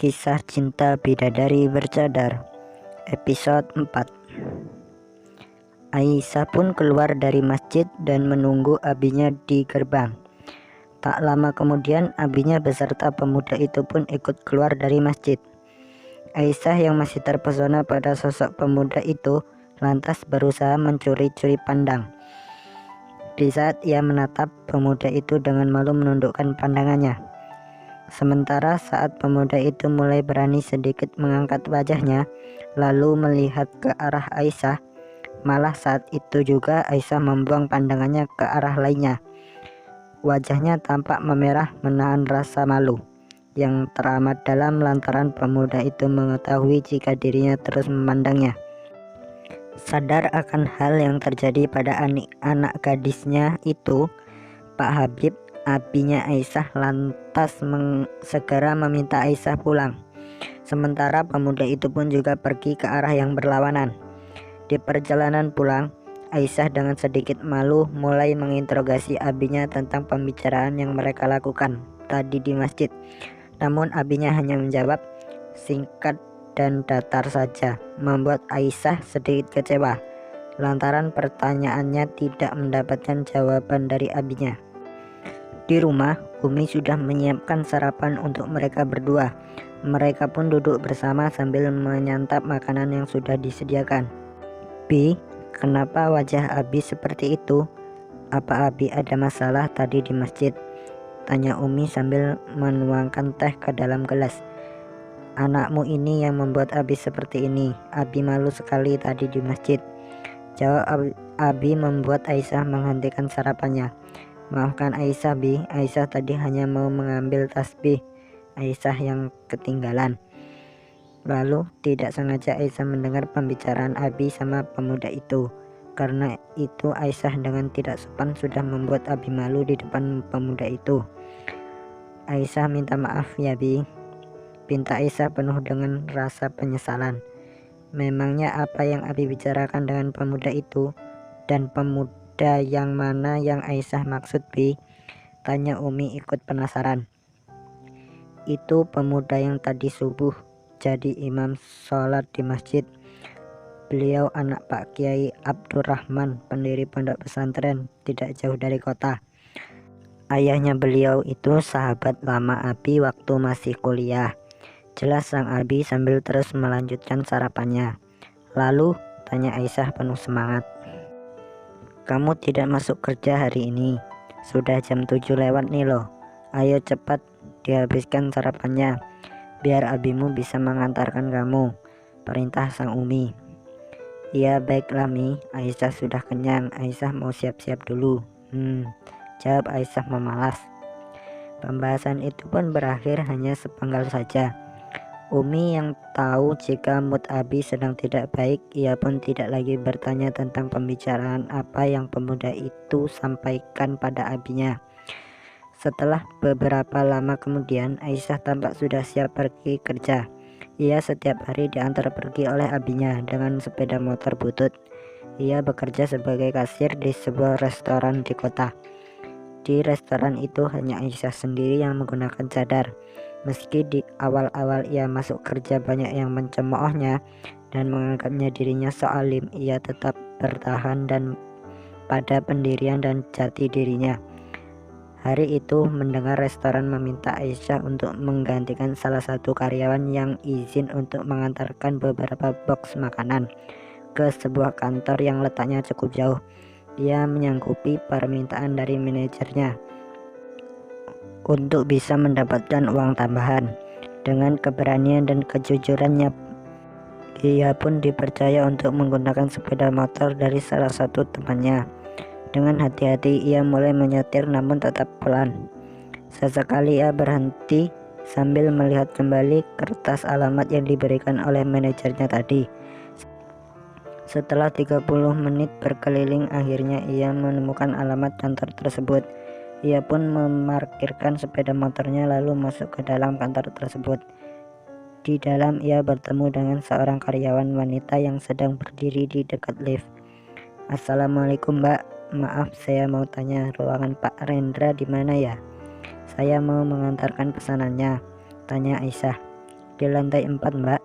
Kisah Cinta Bidadari Bercadar, episode 4. Aisyah pun keluar dari masjid dan menunggu abinya di gerbang. Tak lama kemudian abinya beserta pemuda itu pun ikut keluar dari masjid. Aisyah yang masih terpesona pada sosok pemuda itu lantas berusaha mencuri-curi pandang. Di saat ia menatap pemuda itu dengan malu menundukkan pandangannya. Sementara saat pemuda itu mulai berani sedikit mengangkat wajahnya lalu melihat ke arah Aisyah, malah saat itu juga Aisyah membuang pandangannya ke arah lainnya. Wajahnya tampak memerah menahan rasa malu yang teramat dalam lantaran pemuda itu mengetahui jika dirinya terus memandangnya. Sadar akan hal yang terjadi pada anak gadisnya itu, Pak Habib, abinya Aisyah, lantas segera meminta Aisyah pulang. Sementara pemuda itu pun juga pergi ke arah yang berlawanan. Di perjalanan pulang, Aisyah dengan sedikit malu mulai menginterogasi abinya tentang pembicaraan yang mereka lakukan tadi di masjid. Namun abinya hanya menjawab singkat dan datar saja, membuat Aisyah sedikit kecewa lantaran pertanyaannya tidak mendapatkan jawaban dari abinya. Di rumah, Umi sudah menyiapkan sarapan untuk mereka berdua. Mereka pun duduk bersama sambil menyantap makanan yang sudah disediakan. "Bi, kenapa wajah Abi seperti itu? Apa Abi ada masalah tadi di masjid?" tanya Umi sambil menuangkan teh ke dalam gelas. "Anakmu ini yang membuat Abi seperti ini. Abi malu sekali tadi di masjid," jawab Abi membuat Aisyah menghentikan sarapannya. "Maafkan Aisyah, Bi. Aisyah tadi hanya mau mengambil tasbih Aisyah yang ketinggalan." Lalu tidak sengaja Aisyah mendengar pembicaraan Abi sama pemuda itu. Karena itu Aisyah dengan tidak sopan sudah membuat Abi malu di depan pemuda itu. "Aisyah minta maaf ya, Bi," pinta Aisyah penuh dengan rasa penyesalan. Memangnya apa yang Abi bicarakan dengan pemuda itu? Dan pemuda yang mana yang Aisyah maksud, Bi? Tanya Umi ikut penasaran. "Itu pemuda yang tadi subuh jadi imam sholat di masjid. Beliau anak Pak Kiai Abdurrahman, pendiri pondok pesantren tidak jauh dari kota. Ayahnya beliau itu sahabat lama Abi waktu masih kuliah," jelas sang Abi sambil terus melanjutkan sarapannya. "Lalu?" tanya Aisyah penuh semangat. "Kamu tidak masuk kerja hari ini? Sudah jam 7 lewat nih loh. Ayo cepat dihabiskan sarapannya, biar abimu bisa mengantarkan kamu," perintah sang Umi. "Iya baiklah Mi, Aisyah sudah kenyang. Aisyah mau siap-siap dulu." Jawab Aisyah memalas. Pembahasan itu pun berakhir hanya sepenggal saja. Umi yang tahu jika mood Abi sedang tidak baik, ia pun tidak lagi bertanya tentang pembicaraan apa yang pemuda itu sampaikan pada abinya. Setelah beberapa lama kemudian, Aisyah tampak sudah siap pergi kerja. Ia setiap hari diantar pergi oleh abinya dengan sepeda motor butut. Ia bekerja sebagai kasir di sebuah restoran di kota. Di restoran itu hanya Aisyah sendiri yang menggunakan cadar. Meski di awal-awal ia masuk kerja banyak yang mencemoohnya dan menganggapnya dirinya soalim, ia tetap bertahan dan pada pendirian dan jati dirinya. Hari itu mendengar restoran meminta Aisyah untuk menggantikan salah satu karyawan yang izin untuk mengantarkan beberapa box makanan ke sebuah kantor yang letaknya cukup jauh. Ia menyanggupi permintaan dari manajernya untuk bisa mendapatkan uang tambahan. Dengan keberanian dan kejujurannya, ia pun dipercaya untuk menggunakan sepeda motor dari salah satu temannya. Dengan hati-hati ia mulai menyetir namun tetap pelan. Sesekali ia berhenti sambil melihat kembali kertas alamat yang diberikan oleh manajernya tadi. Setelah 30 menit berkeliling, akhirnya ia menemukan alamat kantor tersebut. Ia pun memarkirkan sepeda motornya lalu masuk ke dalam kantor tersebut. Di dalam ia bertemu dengan seorang karyawan wanita yang sedang berdiri di dekat lift. "Assalamualaikum Mbak, maaf saya mau tanya ruangan Pak Rendra di mana ya? Saya mau mengantarkan pesanannya," tanya Aisyah. di lantai 4 mbak.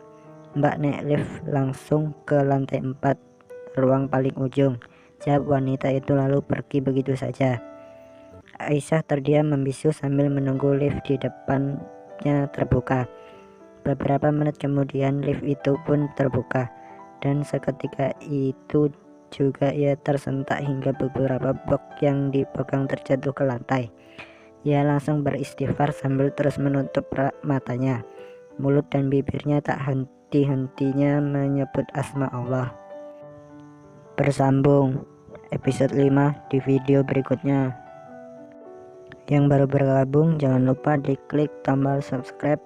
Mbak naik lift langsung ke lantai 4, ruang paling ujung, jawab wanita itu lalu pergi begitu saja. Aisyah terdiam membisu sambil menunggu lift di depannya terbuka. Beberapa menit kemudian lift itu pun terbuka, dan seketika itu juga ia tersentak hingga beberapa blok yang dipegang terjatuh ke lantai. Ia langsung beristighfar sambil terus menutup matanya. Mulut dan bibirnya tak henti-hentinya menyebut asma Allah. Bersambung episode 5 di video berikutnya. Yang baru bergabung jangan lupa diklik tombol subscribe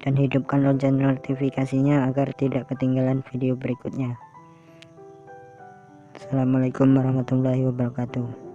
dan hidupkan lonceng notifikasinya agar tidak ketinggalan video berikutnya. Assalamualaikum warahmatullahi wabarakatuh.